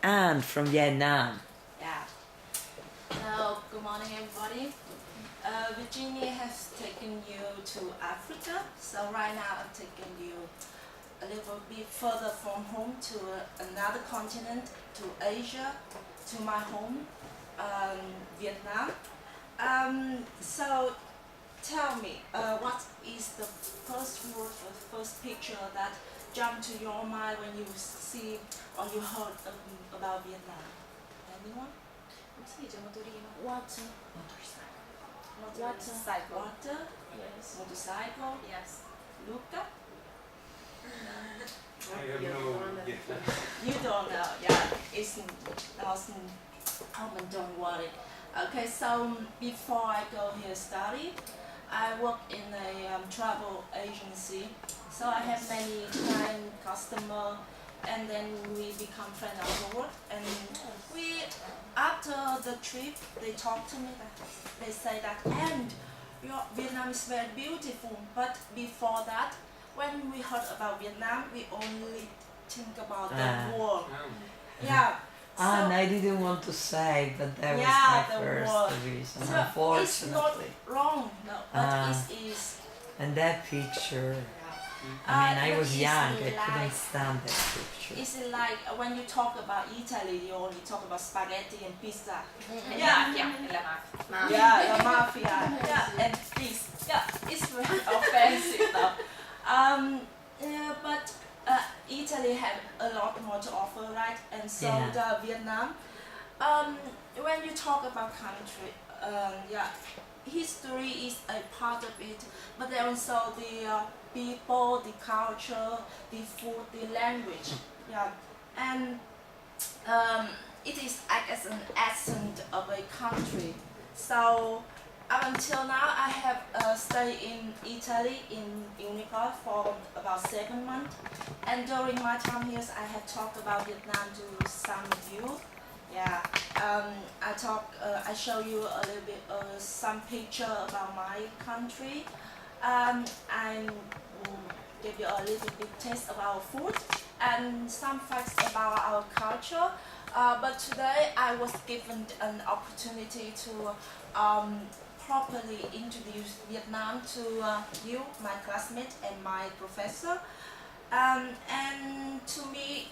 Anne from Vietnam. Yeah. So, good morning, everybody. Virginia has taken you to Africa. So right now I'm taking you a little bit further from home to another continent, to Asia, to my home, Vietnam. So tell me, what is the first word or the first picture that jumped to your mind when you see or you heard about Vietnam? Anyone? Water. Motorcycle. Water. Yes. Motorcycle. Yes. Luca. I have no idea. You don't know. Yeah, it's not common. Don't worry. Okay, so before I go here study, I work in a travel agency. So I have many client, customer, and then we become friends afterward. And we, after the trip, they talk to me. They say that, and Vietnam is very beautiful. But before that, when we heard about Vietnam, we only think about the war. Yeah. And I didn't want to say, but that was Yeah, my the first war. reason, So it's not unfortunately. wrong, no, but it is. And that picture, Uh, I mean, I it was is young, I like- couldn't stand that picture. It's like when you talk about Italy, you only talk about spaghetti and pizza. Mafia. Mafia. Yeah, the mafia. Yeah, and this. Yeah, it's very offensive though. Yeah, but Italy had a lot more to offer, right? And so Yeah. the Vietnam. When you talk about country, yeah, history is a part of it, but then also the people, the culture, the food, the language. Yeah, and it is as an essence of a country. So up until now, I have stayed in Italy, in Unicor, for about 7 months. And during my time here, I have talked about Vietnam to some of you. Yeah, I show you a little bit some picture about my country. I give you a little bit taste about food and some facts about our culture. But today I was given an opportunity to properly introduce Vietnam to you, my classmates, and my professor. And to me,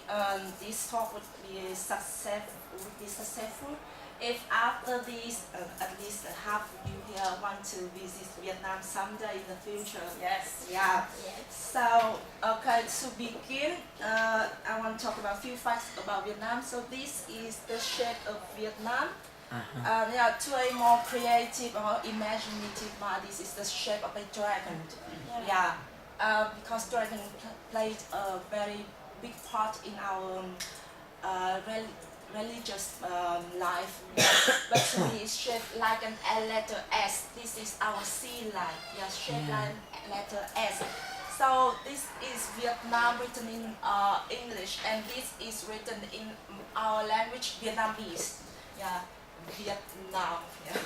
this talk would be successful if after this, at least half of you here want to visit Vietnam someday in the future. Yes. Yeah. So, okay, to begin, I want to talk about a few facts about Vietnam. So this is the shape of Vietnam. Yeah, to a more creative or imaginative mind, this is the shape of a dragon. Yeah, because dragon played a very big part in our religious life. But to me, it's shaped like an a letter S. This is our sea line. Yeah, shaped like letter S. So this is Vietnam written in English, and this is written in our language, Vietnamese. Yeah, Vietnam. Yeah.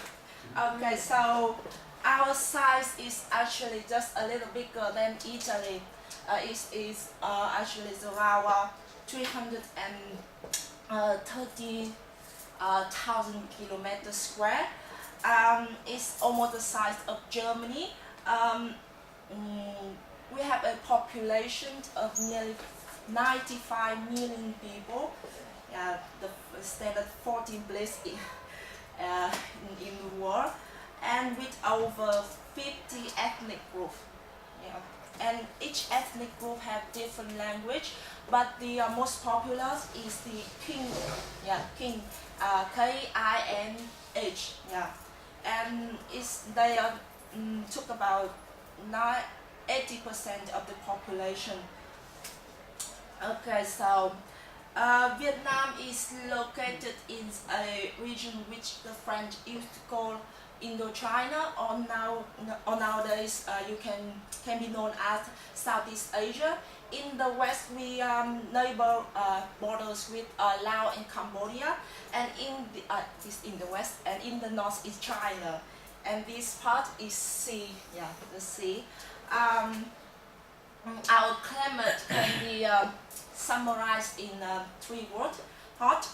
Okay, so our size is actually just a little bigger than Italy. It is actually around 330,000 kilometers square. It's almost the size of Germany. We have a population of nearly 95 million people. The standard 14 place in the world, and with over 50 ethnic groups. Yeah. And each ethnic group have different language, but the most popular is the King. Yeah, King, K-I-N-H. Yeah, and they took about 80% of the population. Okay, so Vietnam is located in a region which the French used to call Indochina, or nowadays you can be known as Southeast Asia. In the west, we neighbor borders with Laos and Cambodia, and this in the west, and in the north is China, and this part is sea. Yeah, the sea. Our climate can be summarized in 3 words. hot,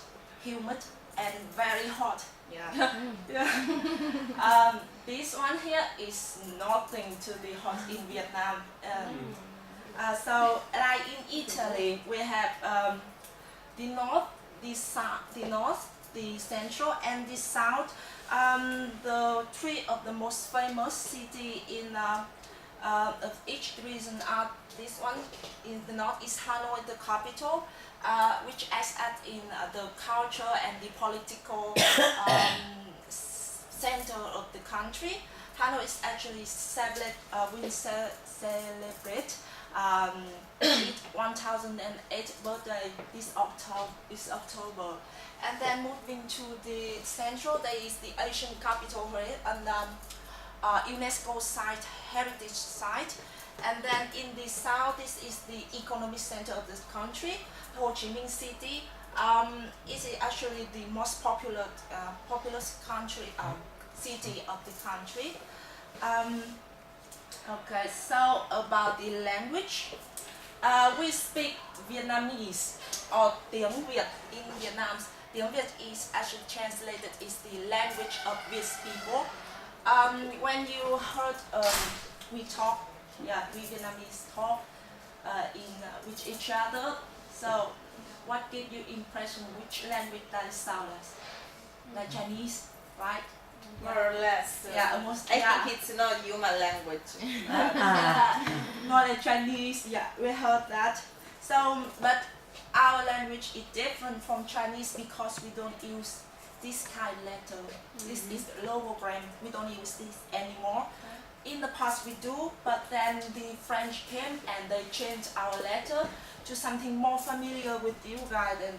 humid, and very hot. Yeah. Yeah. This one here is nothing to be hot in Vietnam. So, like in Italy, we have the north, the central, and the south. The three of the most famous city in of each region are this one. In the north is Hanoi, the capital, which acts as in the culture and the political center of the country. Hanoi is actually will celebrate its 1008th birthday this October. And then moving to the central, there is the Asian capital here and UNESCO site, heritage site. And then in the south, this is the economic center of this country, Ho Chi Minh City. Is actually the most populous country city of the country. Okay, so about the language, we speak Vietnamese or Tiếng Việt in Vietnam. Tiếng Việt is actually translated is the language of Viet people. When you heard we talk, we Vietnamese talk with each other. So, what gave you impression? Which language that sounds like Chinese, right? More or less. Yeah, almost. I think it's not human language. Not like Chinese. Yeah, we heard that. So, but our language is different from Chinese because we don't use this kind of letter. This is logogram. We don't use this anymore. In the past we do, but then the French came and they changed our letter to something more familiar with you guys than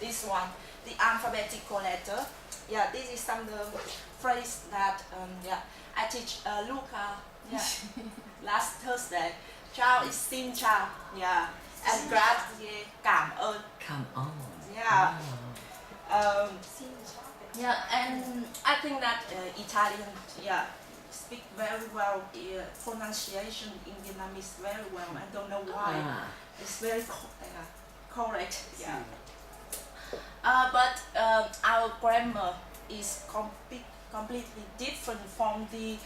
this one, the alphabetical letter. Yeah, this is some of the phrase that I teach Luca last Thursday. Ciao is xin chào. Yeah, and grazie, cảm ơn. Come on. Yeah. Yeah, and I think that Italian, speak very well. Pronunciation in Vietnamese very well. I don't know why. It's very correct. Yeah. But our grammar is completely different from the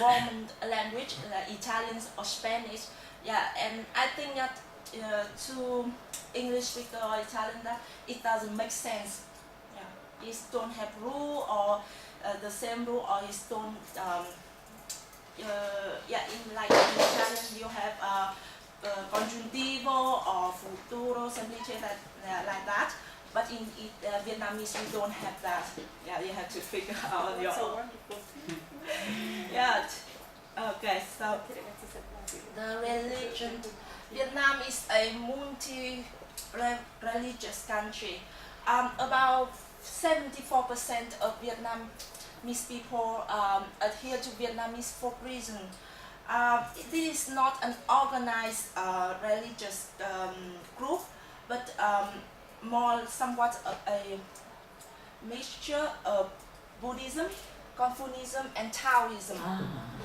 Roman language, like Italian or Spanish. Yeah, and I think that to English speaker or Italian, that it doesn't make sense. Yeah, it don't have rule or the same rule, or it don't. In like in Italian you have congiuntivo or futuro, semplice, like that. But in Vietnamese we don't have that. Yeah, you have to figure out on your So own. wonderful. Yeah. Okay, so the religion. Vietnam is a multi-religious country. About 74% of Vietnamese people adhere to Vietnamese folk religion. This is not an organized religious group, but more somewhat of a mixture of Buddhism, Confucianism, and Taoism.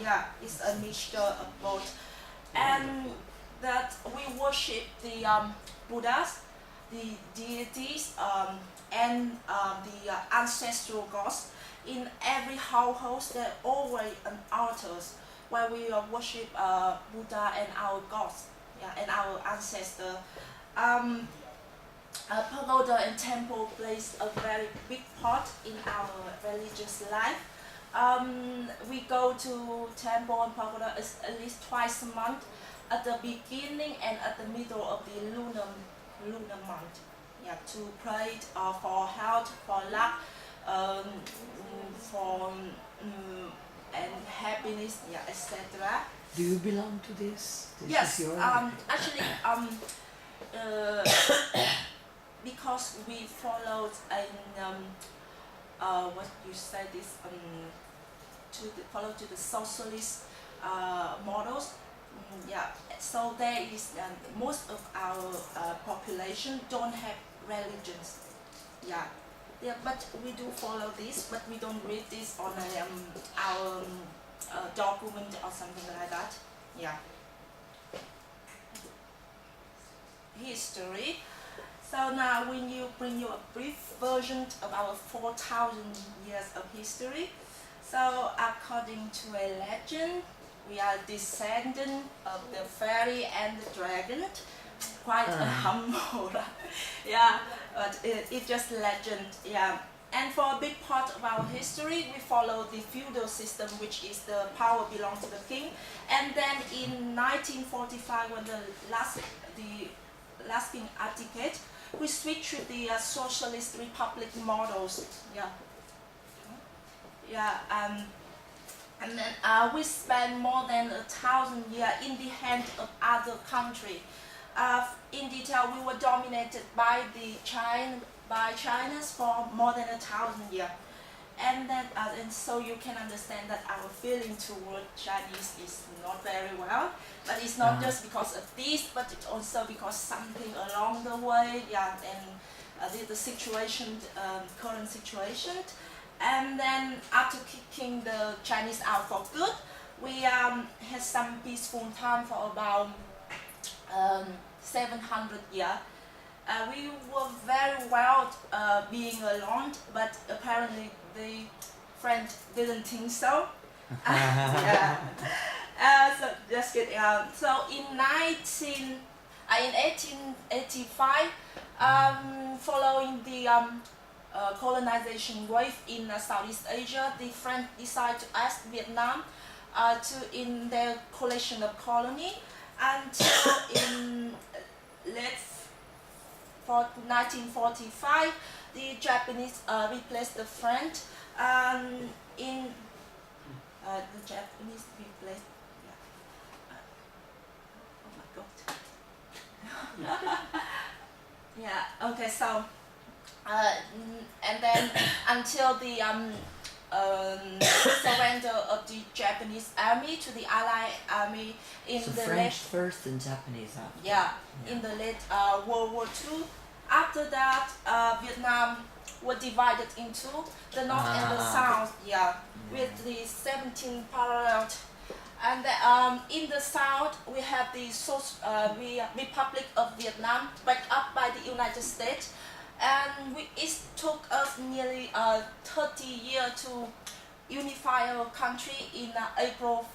Yeah, it's a mixture of both. And that we worship the Buddhas, the deities, and the ancestral gods. In every household, there are always an altars where we worship Buddha and our gods, and our ancestors. Pagoda and temple plays a very big part in our religious life. We go to temple and pagoda at least twice a month, at the beginning and at the middle of the lunar month. Yeah, to pray for health, for luck, for and happiness, etc. Do you belong to this? Yes, is your actually, because we followed what you said is follow to the socialist models. So there is most of our population don't have religions. But we do follow this, but we don't read this on our document or something like that. History. So now when you bring you a brief version of our 4,000 years of history. So according to a legend, we are descendant of the fairy and the dragon. Quite humble, yeah, but it's just legend, yeah. And for a big part of our history, we follow the feudal system, which is the power belongs to the king. And then in 1945, when the last king abdicated, we switched to the socialist republic models, yeah. Yeah, and then we spent more than 1,000 years in the hands of other countries. In detail, we were dominated by Chinese for more than 1,000 years, and then and so you can understand that our feeling toward Chinese is not very well. But it's not just because of this, but it's also because something along the way, yeah, and the situation, current situation. And then after kicking the Chinese out for good, we had some peaceful time for about 700 years. We were very well being alone, but apparently the French didn't think so. Yeah. So just kidding. So in 1885, following the colonization wave in Southeast Asia, the French decided to ask Vietnam in their collection of colony until in late 1945, the Japanese replaced the French. The Japanese replaced. Yeah. Oh my God. Yeah. Okay. So. And then until the surrender of the Japanese army to the Allied army in So the French late, first and Japanese after. yeah, in the late World War II. After that, Vietnam were divided into the north and the south, yeah, with the 17 parallel. And in the south, we have the Republic of Vietnam, backed up by the United States. And it took us nearly 30 years to unify our country in April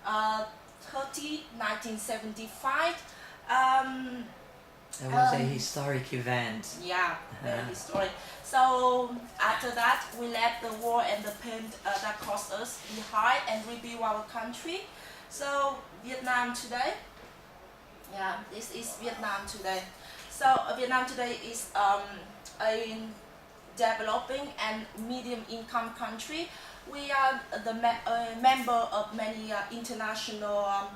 30, 1975. That was a historic event. Yeah, very historic. So after that, we left the war and the pain that caused us behind and rebuild our country. So Vietnam today, yeah, this is Vietnam today. So Vietnam today is a developing and medium income country. We are the member of many international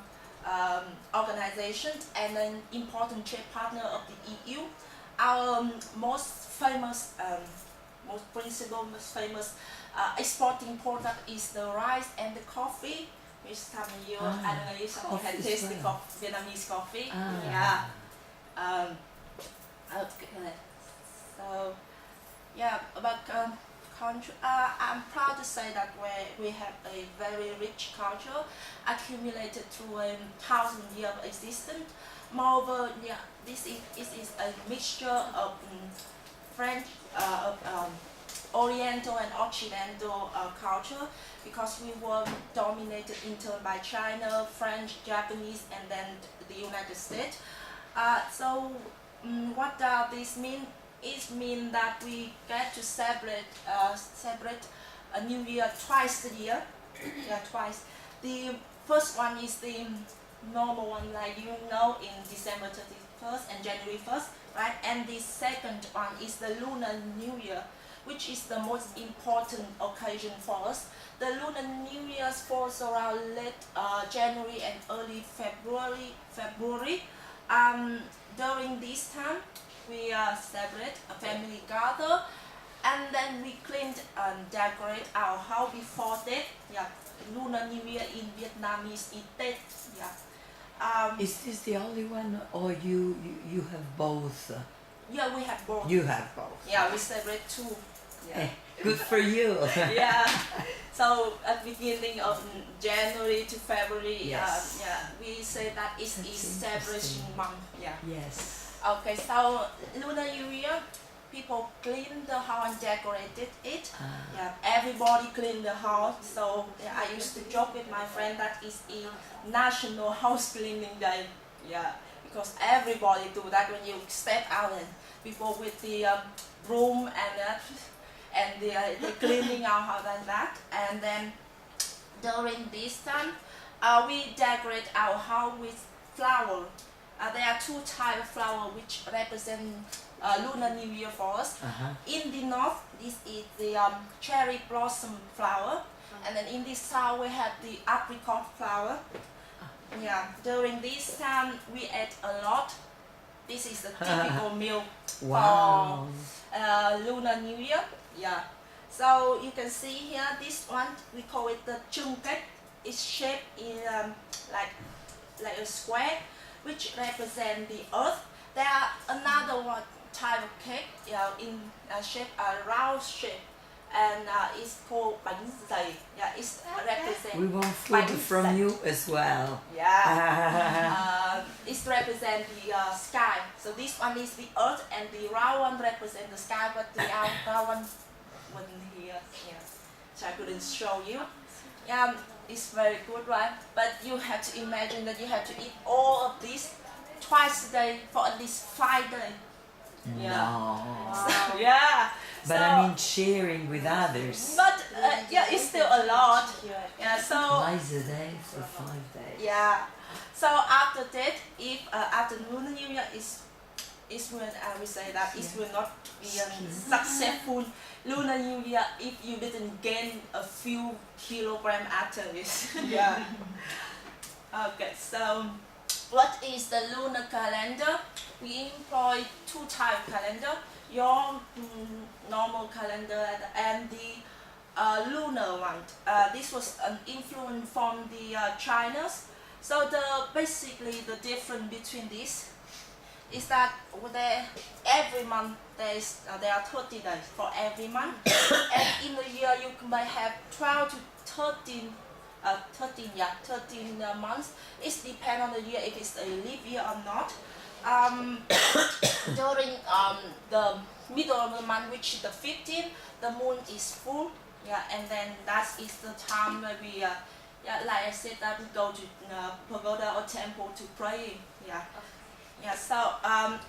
organizations and an important trade partner of the EU. Our most famous, most exporting product is the rice and the coffee. Which some of you, I don't know if some of you had tasted Vietnamese coffee. Yeah. Okay. So, yeah, about country, I'm proud to say that we have a very rich culture accumulated through 1,000 years of existence. Moreover, yeah, this is a mixture of French, Oriental and Occidental culture, because we were dominated in turn by China, French, Japanese, and then the United States. So what does this mean? It means that we get to celebrate a New Year twice a year. Yeah, twice. The first one is the normal one, like you know, in December 31st and January 1st, right? And the second one is the Lunar New Year, which is the most important occasion for us. The Lunar New Year falls around late January and early February. During this time, we celebrate a family gather, and then we clean and decorate our house before that. Yeah, Lunar New Year in Vietnamese is Tết. Yeah. Is this the only one, or you have both? Yeah, we have both. You have both. Yeah, we celebrate two. Yeah. Good for you. Yeah. So at the beginning of January to February, Yes. yeah, we say that it's celebration month. Yeah. Yes. Okay, so Lunar New Year, people clean the house and decorated it. Ah. Yeah, everybody clean the house. So yeah, I used to joke with my friend that is a national house cleaning day. Yeah, because everybody do that when you step out and people with the broom and the cleaning our house and that. And then during this time, we decorate our house with flower. There are two types of flower which represent Lunar New Year for us. Uh-huh. In the north, this is the cherry blossom flower, and then in the south we have the apricot flower. Yeah, during this time we eat a lot. This is the typical meal Wow. for Lunar New Year. Yeah. So you can see here, this one we call it the chung cake. It's shaped in like a square, which represent the earth. There are another one type of cake, in shape, a round shape, and it's called bánh dày. Yeah, it's represent. We want food Bánh from dày. you as well. Yeah. It's represent the sky. So this one is the earth, and the round one represent the sky, but the round one wasn't here. Yeah, so I couldn't show you. Yeah, it's very good, right? But you have to imagine that you have to eat all of this twice a day for at least 5 days. Yeah. No. So, yeah. But so, I mean sharing with others. but yeah, it's still a lot. Yeah. So Twice a day for 5 days. yeah. So after that, if after Lunar New Year is when I will say that it will not be a successful Lunar New Year if you didn't gain a few kilograms after this. Yeah. Okay, so what is the lunar calendar? We employ two types of calendar, your normal calendar and the lunar one. This was an influence from the Chinese. So basically the difference between this is that every month there are 30 days for every month, and in a year you may have 12 to 13 months. It depends on the year if it's a leap year or not. During the middle of the month, which is the 15th, the moon is full. Yeah, and then that is the time where we, like I said, that we go to pagoda or temple to pray. Yeah. Yeah. So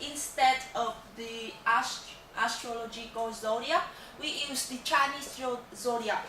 instead of the astrological zodiac, we use the Chinese zodiac.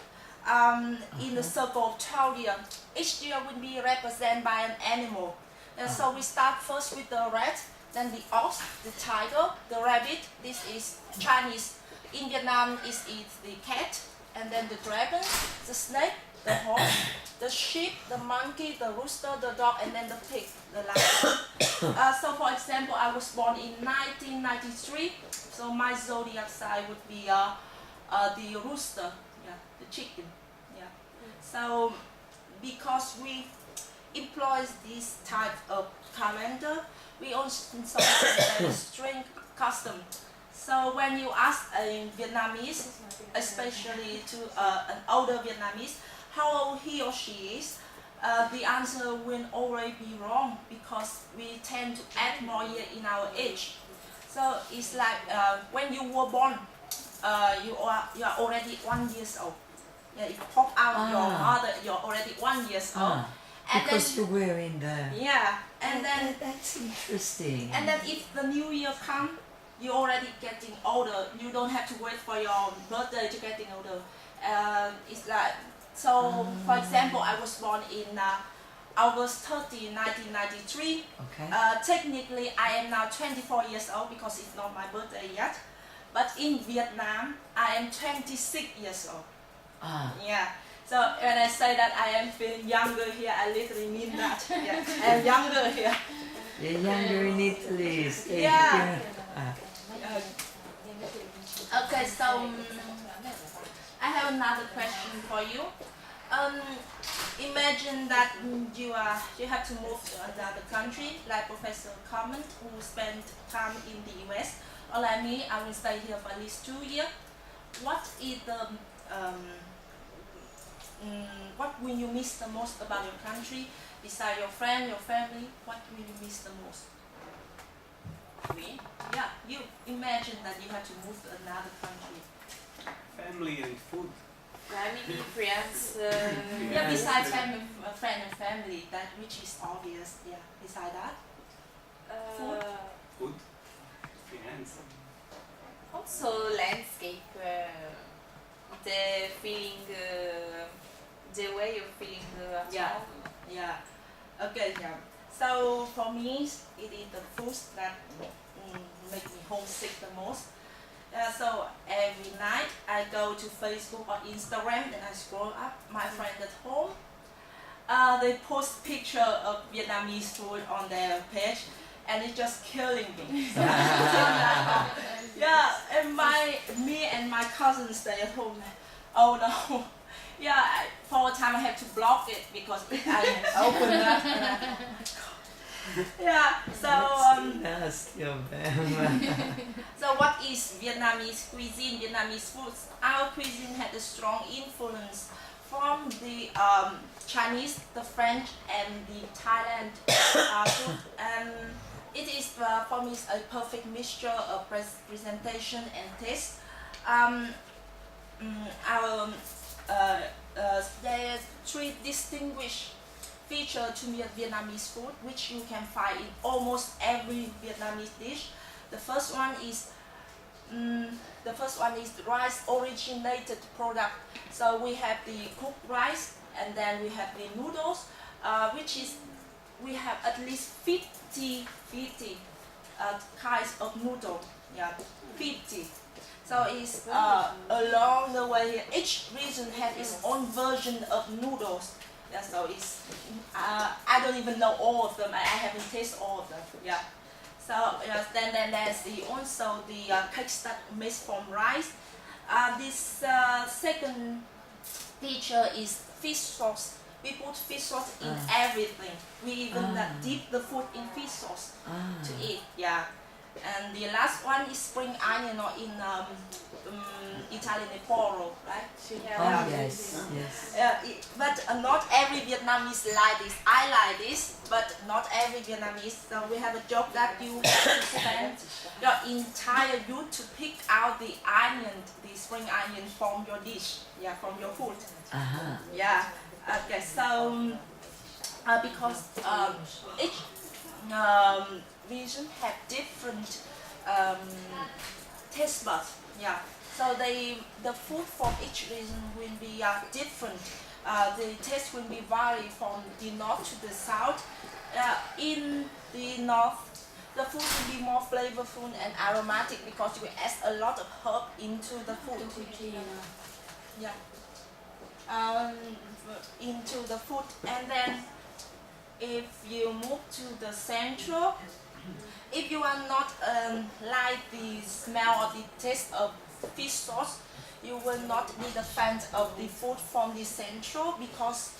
In the circle of 12 years, each year will be represented by an animal. And so we start first with the rat, then the ox, the tiger, the rabbit. This is Chinese. In Vietnam, it's the cat, and then the dragon, the snake, the horse, the sheep, the monkey, the rooster, the dog, and then the pig, the lion. So for example, I was born in 1993, so my zodiac sign would be the rooster, the chicken. Yeah. So because we employ this type of calendar, we also have a strange custom. So when you ask a Vietnamese, especially to an older Vietnamese, how old he or she is, the answer will always be wrong because we tend to add more years in our age. So it's like when you were born, you are already 1 year old. Yeah, it pop out your mother, you're already 1 year old. And because then, you were in the... yeah, and then That's interesting. and then if the new year comes, you're already getting older. You don't have to wait for your birthday to getting older. It's like, so for example, I was born in August 30, 1993. Okay. Technically, I am now 24 years old because it's not my birthday yet. But in Vietnam, I am 26 years old. Yeah. So when I say that I am feeling younger here, I literally mean that. Yeah, I am younger here. You're younger in Italy. Stay Yeah. here. Okay, so I have another question for you. Imagine that you have to move to another country, like Professor Comment, who spent time in the US, or like me, I will stay here for at least 2 years. What is the what will you miss the most about your country? Besides your friend, your family, what will you miss the most? dream. Yeah, you imagine that you have to move to another country. Family and food. Family, friends. Yeah, besides family, friend and family, that which is obvious. Yeah, beside that. Food. Food. Finance. Also landscape. The feeling, the way of feeling at Yeah. home. Yeah. Okay. Yeah. So for me, it is the food that make me homesick the most. So every night I go to Facebook or Instagram and I scroll up my friend at home. They post picture of Vietnamese food on their page, and it's just killing me. So yeah, and me and my cousins stay at home. Oh no. Yeah, for a time I have to block it because if I open that and yeah, so Nasty of them. so what is Vietnamese cuisine? Vietnamese foods. Our cuisine had a strong influence from the Chinese, the French, and the Thailand food, and it is for me a perfect mixture of presentation and taste. There are three distinguished features to Vietnamese food, which you can find in almost every Vietnamese dish. The first one is rice originated product. So we have the cooked rice, and then we have the noodles, which is we have at least 50 kinds of noodle. Yeah, 50. So it's along the way. Each region has its own version of noodles. Yeah, so it's I don't even know all of them. I haven't tasted all of them. Yeah. So then there's also the cakes that made from rice. This second feature is fish sauce. We put fish sauce in everything. We even dip the food in fish sauce to eat. Yeah. And the last one is spring onion, or in Italian poro, right? Oh yes, yes. But not every Vietnamese like this. I like this, but not every Vietnamese. So we have a joke that you have to spend your entire youth to pick out the onion, the spring onion from your dish, yeah, from your food. Yeah. Okay. So because each region have different taste buds. Yeah. So the food from each region will be different. The taste will be vary from the north to the south. In the north, the food will be more flavorful and aromatic because you add a lot of herb into the food. Yeah. Into the food, and then if you move to the central, if you are not like the smell or the taste of fish sauce, you will not be the fan of the food from the central, because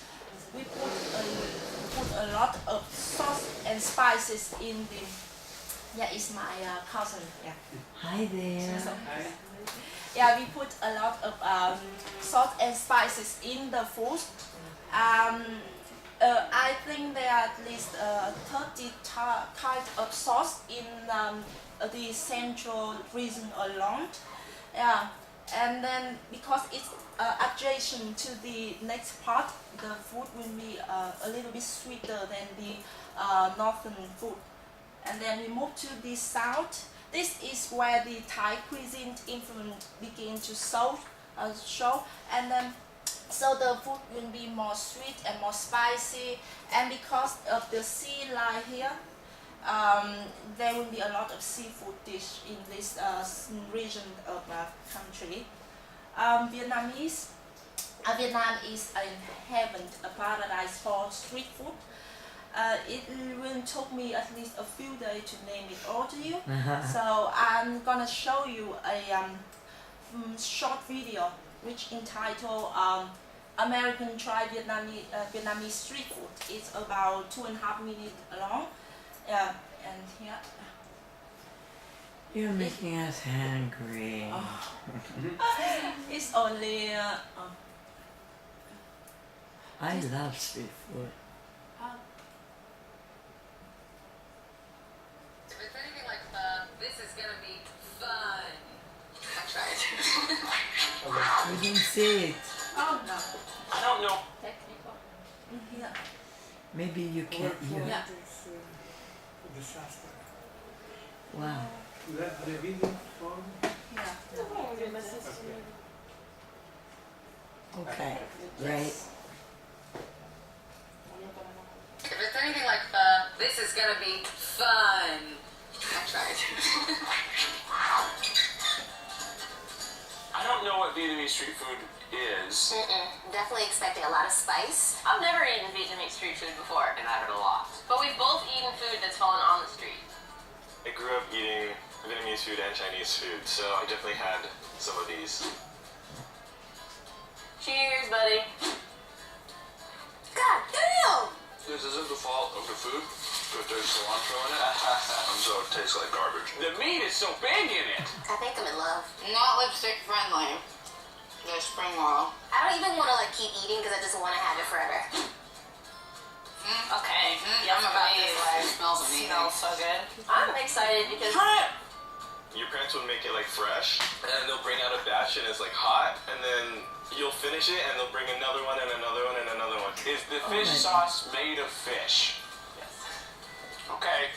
we put a lot of sauce and spices in the. Yeah, it's my cousin. Yeah. Hi there. Yeah, we put a lot of salt and spices in the food. I think there are at least 30 kinds of sauce in the central region alone. Yeah, and then because it's adjacent to the next part, the food will be a little bit sweeter than the northern food. And then we move to the south. This is where the Thai cuisine influence begin to show, and then so the food will be more sweet and more spicy, and because of the sea line here, there will be a lot of seafood dish in this region of country. Vietnam is a heaven, a paradise for street food. It will take me at least a few days to name it all to you. So I'm gonna show you a short video which entitled American Try Vietnamese Street Food. It's about 2.5 minutes long. And here. You're making us hungry. It's only. I love street food. If it's anything like We don't see it. Oh no. I don't know. Technical. Yeah. Maybe you can. You, Yeah. It's a disaster. wow. You have the video phone? Yeah. Okay. Great. If it's anything like this is gonna be fun. I tried. I don't know what Vietnamese street food is. Definitely expecting a lot of spice. I've never eaten Vietnamese street food before, And I've had a lot. but we've both eaten food that's fallen on the street. I grew up eating Vietnamese food and Chinese food, so I definitely had some of these. Cheers, buddy. God damn! This isn't the fault of the food, but there's cilantro in it, and so it tastes like garbage. The meat is so big in it. I think I'm in love. Not lipstick friendly. The spring roll. I don't even want to like keep eating because I just want to have it forever. Okay. I'm about this life. Smells amazing. Smells so good. I'm excited because Your parents would make it like fresh, and then they'll bring out a batch and it's like hot, and then you'll finish it and they'll bring another one and another one and another one. Is the Oh fish my sauce made of fish? yes. Okay.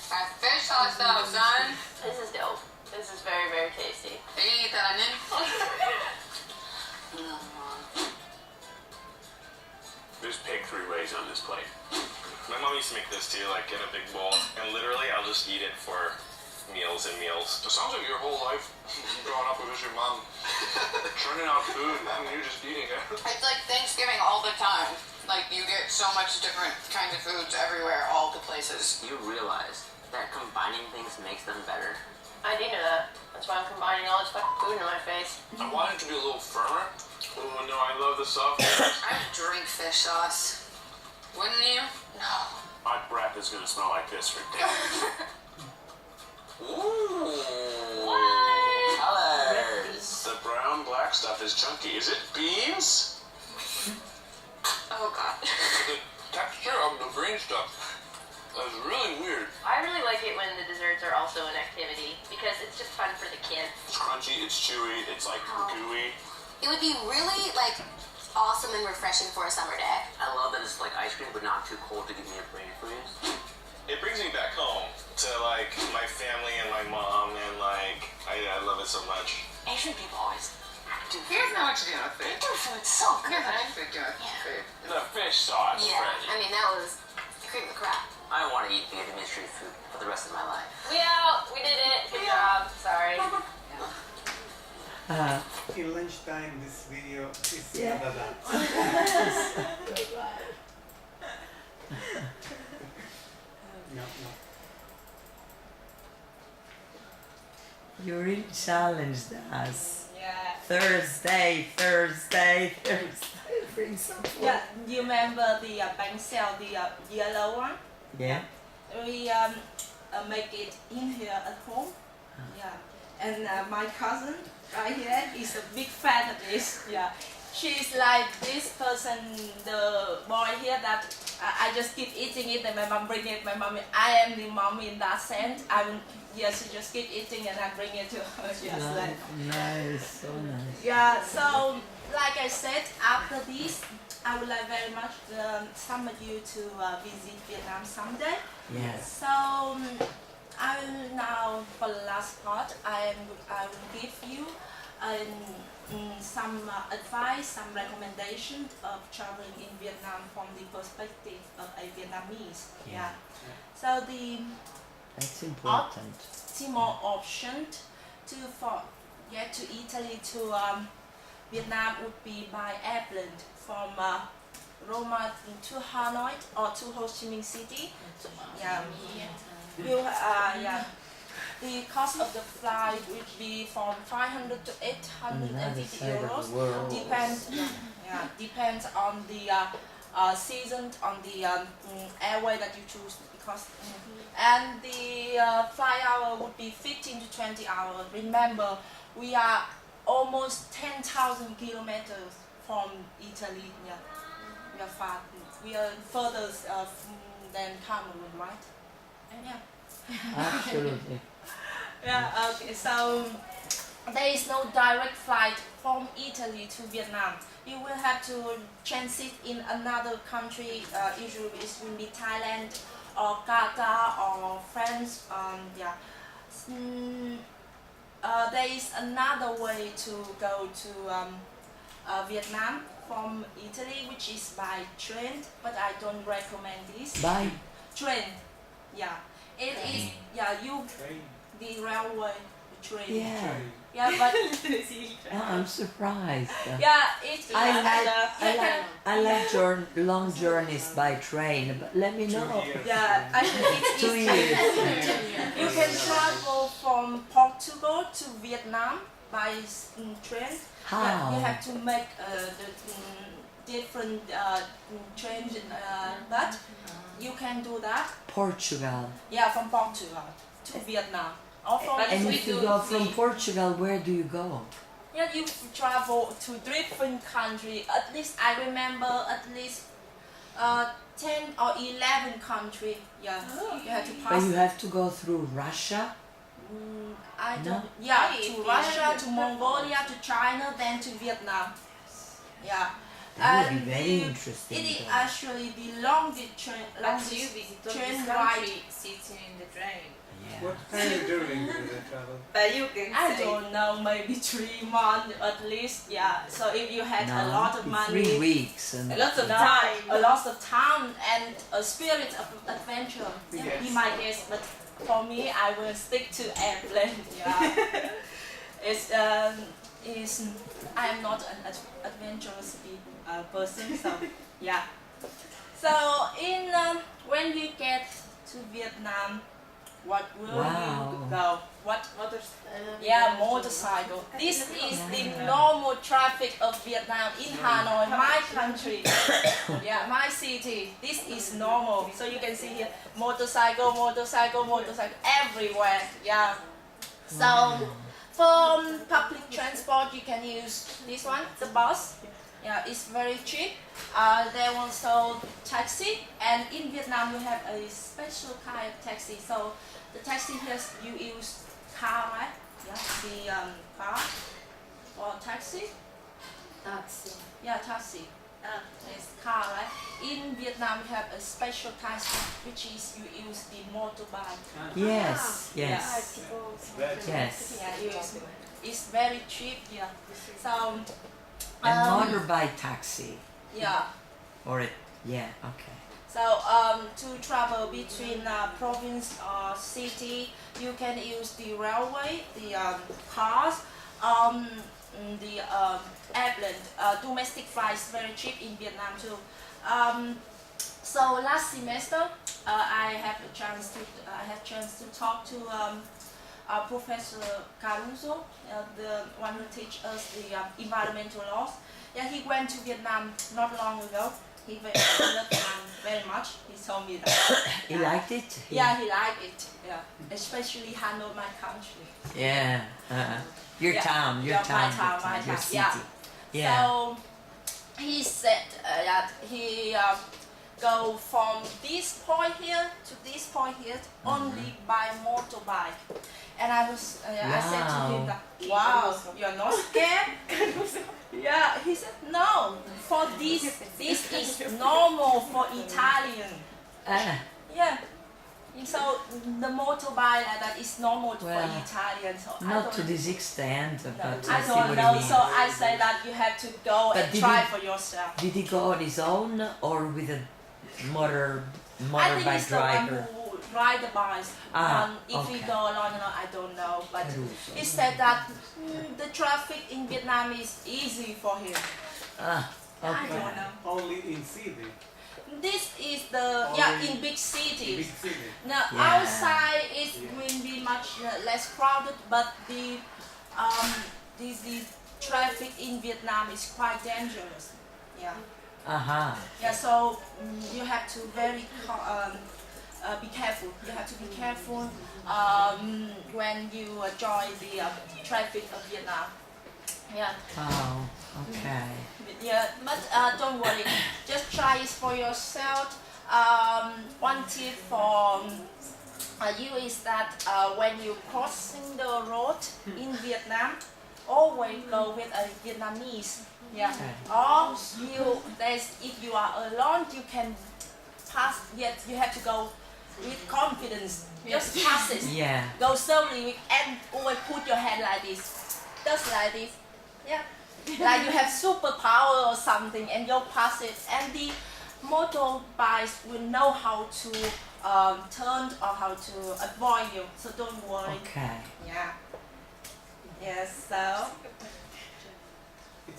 That fish sauce though, son. This is dope. This is very, very tasty. You can eat that onion. There's pig 3 ways on this plate. My mom used to make this too, like in a big bowl, and literally I'll just eat it for meals and meals. It sounds like your whole life growing up with your mom churning out food and you're just eating it. It's like Thanksgiving all the time. Like you get so much different kinds of foods everywhere, all the places. You realize that combining things makes them better. I do know that. That's why I'm combining all this fucking food in my face. I want it to be a little firmer. Oh no, I love the softness. I would drink fish sauce. Wouldn't you? No. My breath is gonna smell like this for days. Ooh. Colors. The brown black stuff is chunky. Is it beans? Oh god. The texture of the green stuff is really weird. I really like it when the desserts are also an activity because it's just fun for the kids. It's crunchy, it's chewy, it's like gooey. It would be really like awesome and refreshing for a summer day. I love that it's like ice cream, but not too cold to give me a brain freeze. It brings me back home to like my family and my mom, and like I love it so much. Asian people always do You guys know what you're doing with food. do food so You good. guys know what you're doing with food. The fish sauce, Yeah, Freddie. I mean that was cream of the crop. I want to eat Vietnamese street food for the rest of my life. We out. We did it. Good job. Sorry. In lunchtime, this video is Yeah. that. No. You really challenged us. Yeah. Thursday. Bring some food. Yeah. You remember the bánh xèo, the yellow one? Yeah. We make it in here at home. Yeah. And my cousin right here is a big fan of this. Yeah. She's like this person, the boy here that I just keep eating it and my mom bring it. My mom, I am the mom in that sense. I will, yes, she just keep eating and I bring it to her. Yes, like. Nice, so nice. Yeah, so like I said, after this, I would like very much some of you to visit Vietnam someday. Yes. So I will now, for the last part, I will give you some advice, some recommendation of traveling in Vietnam from the perspective of a Vietnamese. Yeah. So That's important. more option to Italy to Vietnam would be by airplane from Roma to Hanoi or to Ho Chi Minh City. Yeah. The cost of the flight would be from 500 to On the other 850 side of euros. the world. Depends on the season, on the airway that you choose. Because and the flight hour would be 15 to 20 hours. Remember, we are almost 10,000 kilometers from Italy. Yeah, we are far. We are further than Cameroon, right? Yeah. Absolutely. Yeah. Okay. So there is no direct flight from Italy to Vietnam. You will have to transit in another country. Usually it will be Thailand or Qatar or France. Yeah. There is another way to go to Vietnam from Italy, which is by train, but I don't recommend this. By Train, yeah. It is, yeah, you, Train. the railway, the train. yeah. Yeah, but Oh, I'm surprised. yeah, it's I like long journeys by train, but let me 2 know. years. yeah, actually it's 2 easy. years. You can travel from Portugal to Vietnam by train. How? But you have to make the different trains, but you can do that. Portugal. Yeah, from Portugal to Vietnam. Or from And we if you do go from see- Portugal, where do you go? yeah, you travel to different countries. At least I remember at least 10 or 11 countries. Yeah, you have to But pass. you have to go through Russia. I No? don't. Yeah, Hey, to yeah. Russia, to Mongolia, to China, then to Vietnam. Yeah. That would And be very interesting. It is though. actually the longest train. But you visit all train this ride. country sitting in the train. Yeah. What time during the travel? But you can I say don't know, maybe 3 months at least. Yeah. So if you had a lot of money, 3 weeks and a lot of No, time. a lot of time and a spirit of adventure. Yes. Be my guest, but for me, I will stick to airplane. Yeah, I am not an adventurous person, so yeah. So in when you get to Vietnam, what will Wow. you go? What? Yeah, motorcycle. This is the normal traffic of Vietnam in Hanoi, my country. Yeah, my city. This is normal. So you can see here, motorcycle, motorcycle, motorcycle everywhere. Yeah. So for public transport, you can use this one, the bus. Yeah, it's very cheap. There also taxi, and in Vietnam we have a special kind of taxi. So the taxi here you use car, right? Yeah, the car for taxi. Taxi. Yeah, taxi. It's car, right? In Vietnam we have a special kind which is you use the motorbike. yes, yes, That's yes. Yeah, it's very cheap. Yeah. So. And motorbike taxi, Yeah. or it, yeah, okay. So to travel between province or city, you can use the railway, the cars, the airplane. Domestic flights very cheap in Vietnam too. So last semester, I have chance to talk to Professor Caruso, the one who teach us the environmental laws. Yeah, he went to Vietnam not long ago. He loved Vietnam very much. He told me that. He liked it? Yeah, he liked it. Yeah, especially Hanoi, my country. Yeah, your Yeah. town, your Yeah, town, my town, your my town, city. yeah. Yeah. So he said that he go from this point here to this point here only by motorbike. And I said to him that, wow, you're not scared? Yeah, he said, no, for this is normal for Italian. Yeah. So the motorbike that is normal for Well, Italian. So I Not don't, to this extent, but I I see don't what know. you mean. So I say that you have to go But and did try he- for yourself. Did he go on his own or with a I think motorbike it's the one driver? who ride the bike. If he okay. go alone, I don't know. But Caruso. he said that the traffic in Vietnam is easy for him. I Okay. don't know. only in city, This is the in big cities. big city. Now Yeah. outside it will be much less crowded, but the traffic in Vietnam is quite dangerous. Yeah. Yeah. So you have to be careful. You have to be careful when you join the traffic of Vietnam. Yeah. Oh, okay. Yeah, but don't worry. Just try it for yourself. One tip for you is that when you crossing the road in Vietnam, always go with a Vietnamese. Yeah. Or if you are alone, you can pass. Yet you have to go with confidence. Just pass it. Yeah. Go slowly and always put your hand like this. Just like this. Yeah. Like you have superpower or something, and you'll pass it. And the motorbikes will know how to turn or how to avoid you. So don't worry. Okay. Yeah. Yes. So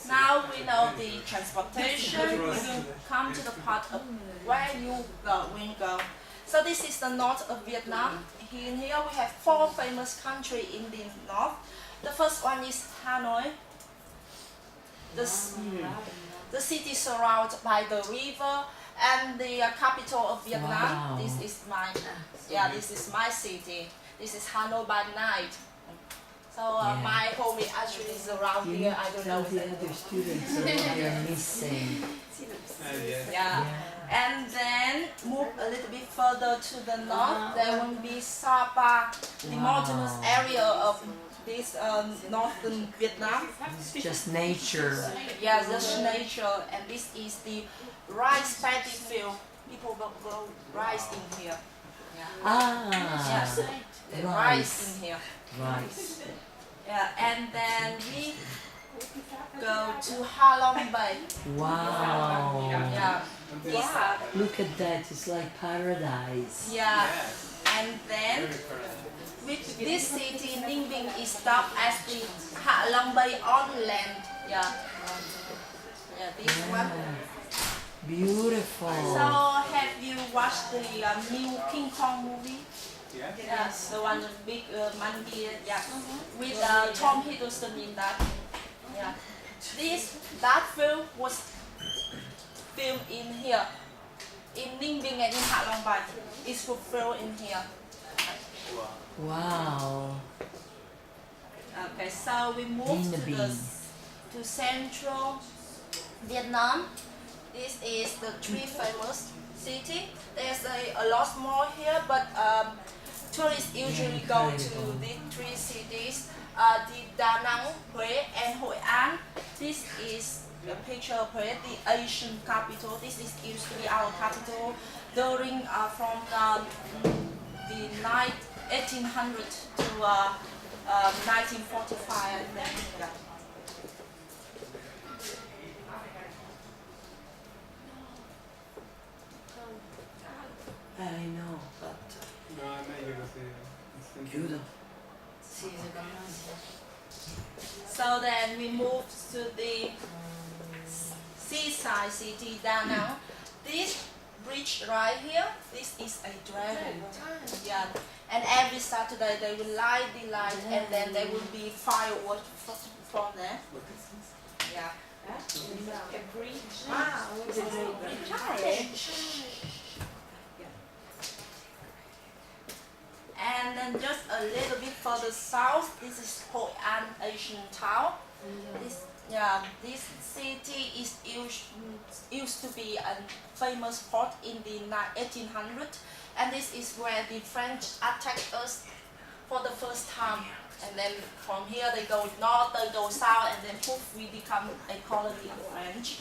now we know the transportation. We will come to the part of where you go when you go. So this is the north of Vietnam. In here we have 4 famous countries in the north. The first one is Hanoi. The city surrounded by the river and the capital of Vietnam. Wow. This is my city. This is Hanoi by night. So my home is actually around You here. need I to don't tell know. the other students what they're missing. Yeah. And then move a little bit further to the north. There will be Sapa, the mountainous area of this northern Vietnam. It's just nature. Yeah, just nature. And this is the rice paddy field. People will grow rice in here. Ah. The rice in here. Rice. Yeah, and then we go to Ha Long Bay. Wow. Yeah. Look at that. It's like paradise. Yeah. And then with this city, Ninh Bình is dubbed as the Ha Long Bay on land. Yeah. Yeah, this one. Beautiful. So have you watched the new King Kong movie? Yeah. Yes, the one with big monkey, yeah, with Tom Hiddleston in that. Yeah, that film was filmed in here, in Ninh Bình and in Hạ Long Bay. It's filmed in here. Wow. Okay, so we move to central Vietnam. This is the 3 famous city. There's a lot more here, but tourists usually go to these 3 cities, the Da Nang, Huế and Hội An. This is a picture of Huế, the Asian capital. This used to be our capital during from the 1800 to 1945. And then, yeah. I know, but No, I may give us beautiful. So then we move to the seaside city, Da Nang. This bridge right here, this is a dragon. Yeah. And every Saturday they will light the light and then there will be fireworks from there. Yeah. A bridge. Wow. It's a bridge. And then just a little bit further south, this is Hội An Asian Town. This city is used to be a famous port in the 1800s, and this is where the French attacked us for the first time. And then from here they go north, they go south, and then poof, we become a colony of French.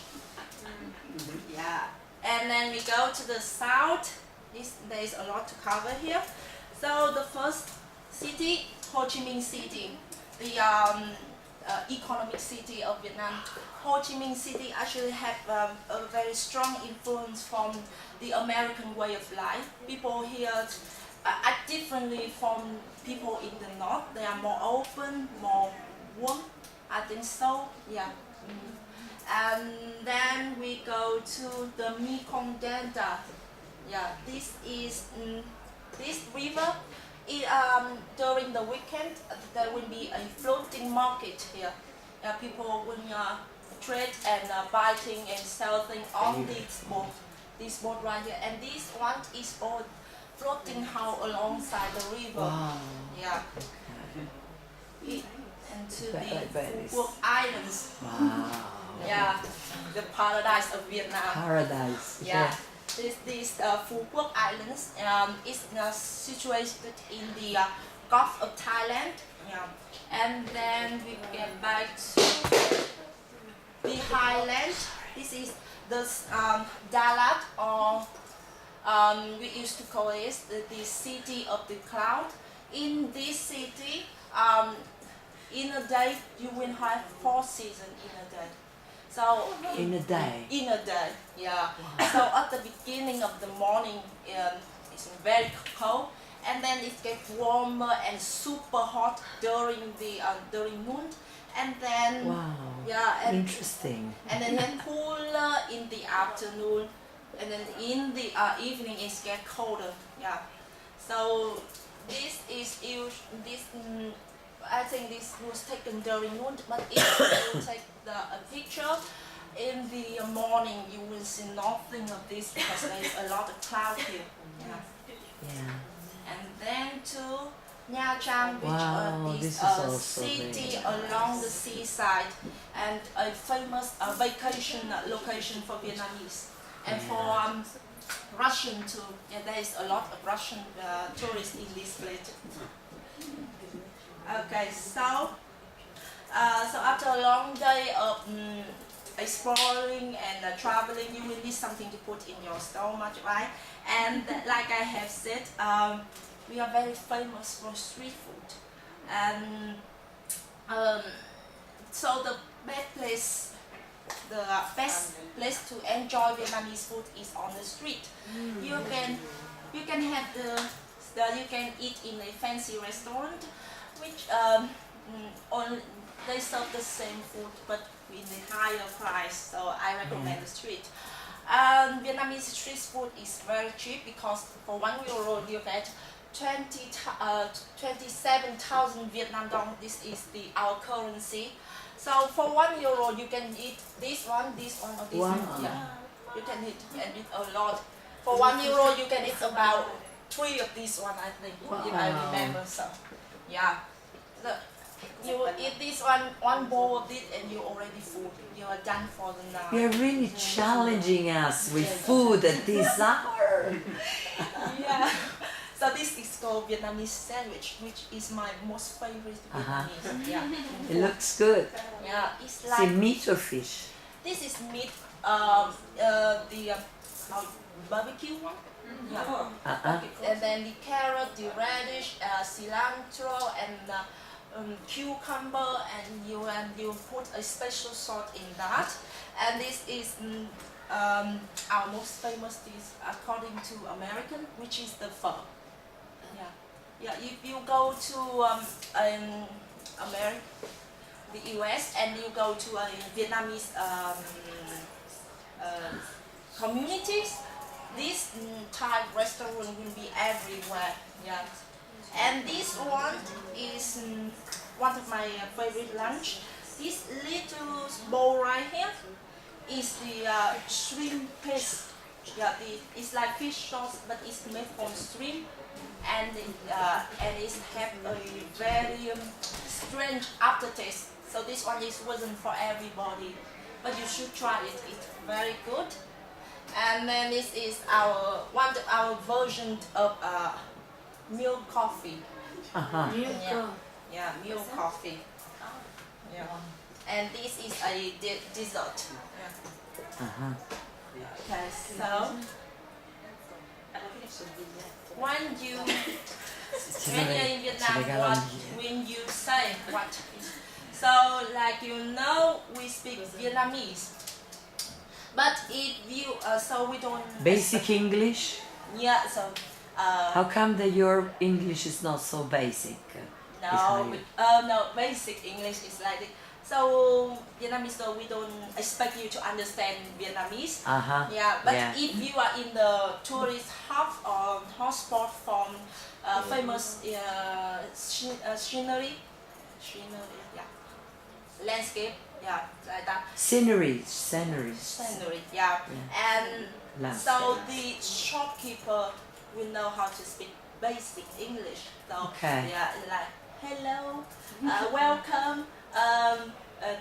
Yeah. And then we go to the south. There is a lot to cover here. So the first city, Ho Chi Minh City, the economic city of Vietnam. Ho Chi Minh City actually have a very strong influence from the American way of life. People here act differently from people in the north. They are more open, more warm. I think so. Yeah. And then we go to the Mekong Delta. Yeah, this is this river. During the weekend, there will be a floating market here. People will trade and buy things and sell things on this boat right here. And this one is all floating alongside the river. Wow. Yeah. And to the Phu Quoc Islands. Wow. Yeah, the paradise of Vietnam. Paradise. Yeah. This Phu Quoc Islands is situated in the Gulf of Thailand. Yeah. And then we get back to the highland. This is the Dalat, or we used to call it the city of the cloud. In this city, in a day you will have 4 seasons in a day. So In a day. in a day, yeah. So at the beginning of the morning, it's very cold, and then it gets warmer and super hot during the during noon, and then Wow. yeah, Interesting. and then cooler in the afternoon, and then in the evening it gets colder. Yeah. So this is I think this was taken during noon, but if you take a picture in the morning, you will see nothing of this because there is a lot of cloud here. Yeah. Yeah. And then to Nha Trang, which Wow, is this is a also city very along the seaside and a famous vacation location for Vietnamese and for Russian too. Yeah, there is a lot of Russian tourists in this place. Okay, so after a long day of exploring and traveling, you will need something to put in your stomach, right? And like I have said, we are very famous for street food, and so the best place to enjoy Vietnamese food is on the street. You can have you can eat in a fancy restaurant, which they serve the same food but with a higher price. So I recommend the street. Vietnamese street food is very cheap because for €1 you get 27,000 Vietnam dong. This is our currency. So for €1 you can eat this one, or this Wow. one. Yeah, you can eat a lot. For €1 you can eat about 3 of this one, I think, if I remember. So yeah, you eat this one bowl of it and you're already full. You are done for the night. You're really challenging us with food at this hour. Yeah. So this is called Vietnamese sandwich, which is my most favorite Vietnamese. Yeah. It looks good. Yeah, it's Is it like meat or fish? this is meat. The barbecue one. Yeah. And then the carrot, the radish, cilantro, and cucumber, and you put a special salt in that. And this is our most famous dish according to American, which is the pho. Yeah, yeah. If you go to America, the US, and you go to a Vietnamese communities, this Thai restaurant will be everywhere. Yeah. And this one is one of my favorite lunch. This little bowl right here is the shrimp paste. Yeah, it's like fish sauce, but it's made from shrimp, and it have a very strange aftertaste. So this one wasn't for everybody, but you should try it. It's very good. And then this is one of our version of milk coffee. Yeah, milk coffee. Yeah. And this is a dessert. Yeah. Okay, so when you're in Vietnam, when you say what? So like we speak Vietnamese, but if you so we don't Basic English? Yeah, so How come that your English is not so basic? No, basic English is like this. So Vietnamese, so we don't expect you to understand Vietnamese. Yeah, but if you are in the tourist hub or hotspot from famous scenery, yeah, landscape, yeah, like that. Scenery. Yeah. And so the shopkeeper will know how to speak basic English. So yeah, like hello, welcome.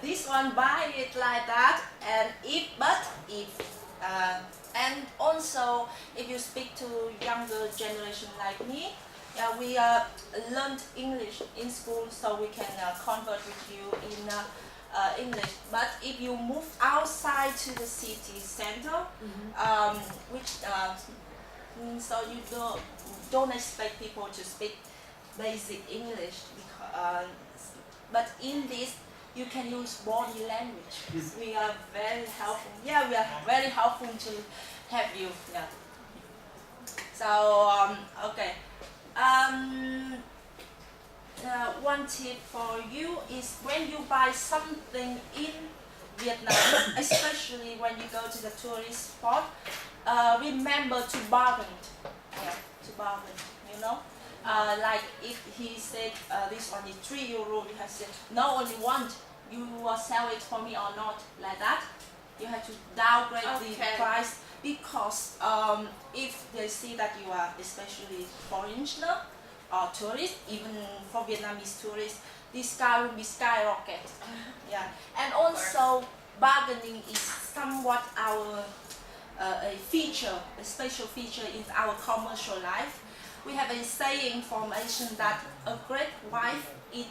This one, buy it like that. And and also if you speak to younger generation like me, Yeah, we learned English in school, so we can convert with you in English. But if you move outside to the city center, so you don't expect people to speak basic English. But in this, you can use body language. We are very helpful. Yeah, we are very helpful to help you. Yeah. So okay. One tip for you is when you buy something in Vietnam, especially when you go to the tourist spot, remember to bargain. Yeah, to bargain. You know, like if he said this only €3, you have said no, only one. You will sell it for me or not? Like that. You have to downgrade the price because if they see that you are especially foreigner or tourist, even for Vietnamese tourists, this guy will be skyrocket. Yeah, and also bargaining is somewhat our a feature, a special feature in our commercial life. We have a saying from Asian that a great wife is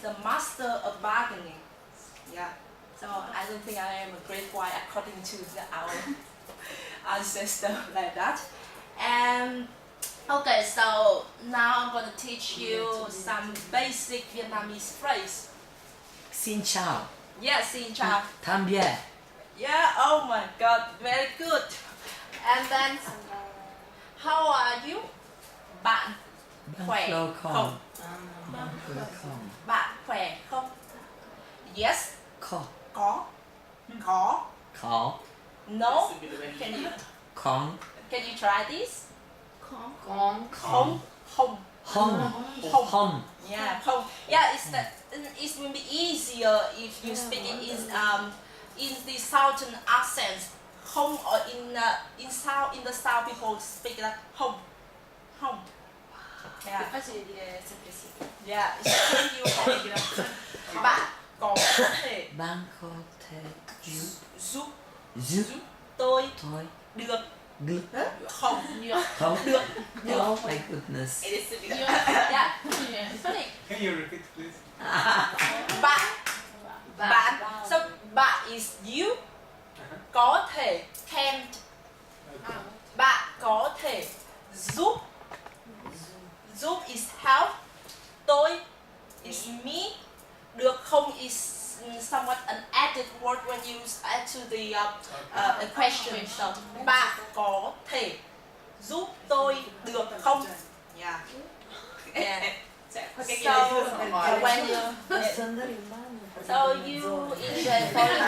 the master of bargaining. Yeah. So I don't think I am a great wife according to our ancestor like that. And okay, so now I'm going to teach you some basic Vietnamese phrase. Xin chào. Yeah, xin chào. Tạm biệt. Yeah, oh my god, very good. And then, how are you? Bạn khỏe không? Bạn khỏe không? Yes. Có. Có. Có. Có. No. Can you try this? Không. Không. Home. Home. Yeah, không. Yeah, it will be easier if you speak it in the southern accent. Không, or in the south people speak like home. Home. Yeah. Yeah, it's when you bạn có thể giúp tôi được không được Oh my goodness. yeah. Can you repeat, please? bạn so bạn is you có thể can bạn có thể giúp is help, tôi is me, được không is somewhat an added word when you add to the question. So bạn có thể giúp tôi được không? Yeah. Yeah. So when you enjoy foreign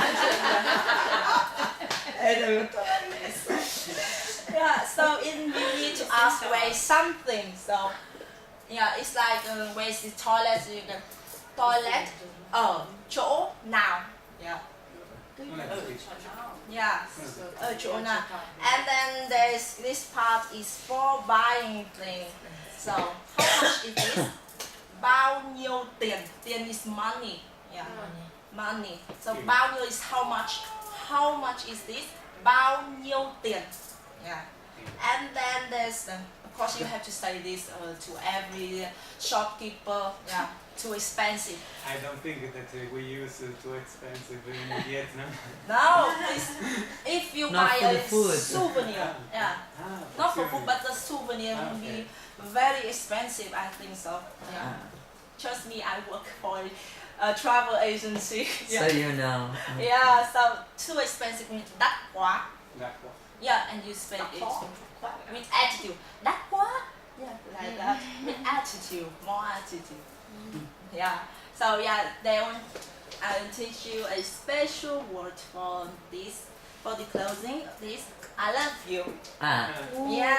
yeah, so you need to ask where something. So yeah, it's like where's the toilet? You can toilet ở chỗ nào? Yeah. Yeah, ở chỗ nào. And then there's this part is for buying things. So how much is this? Bao nhiêu tiền? Tiền is money. Yeah, money. So bao nhiêu is how much? How much is this? Bao nhiêu tiền? Yeah. And then there's of course you have to say this to every shopkeeper. Yeah, too expensive. I don't think that we use too expensive in Vietnam. No, if you Not buy for the a food. souvenir, yeah, not for food, but the souvenir will be very expensive. I think so. Yeah. Trust me, I work for a travel agency. So you know. Yeah, so too expensive means đắt quá. That one. Yeah, and you spend it with attitude. Đắt quá. Yeah, like that. With attitude, more attitude. Yeah. So yeah, then I'll teach you a special word for this, for the closing of this. I love you. Ah. Yeah.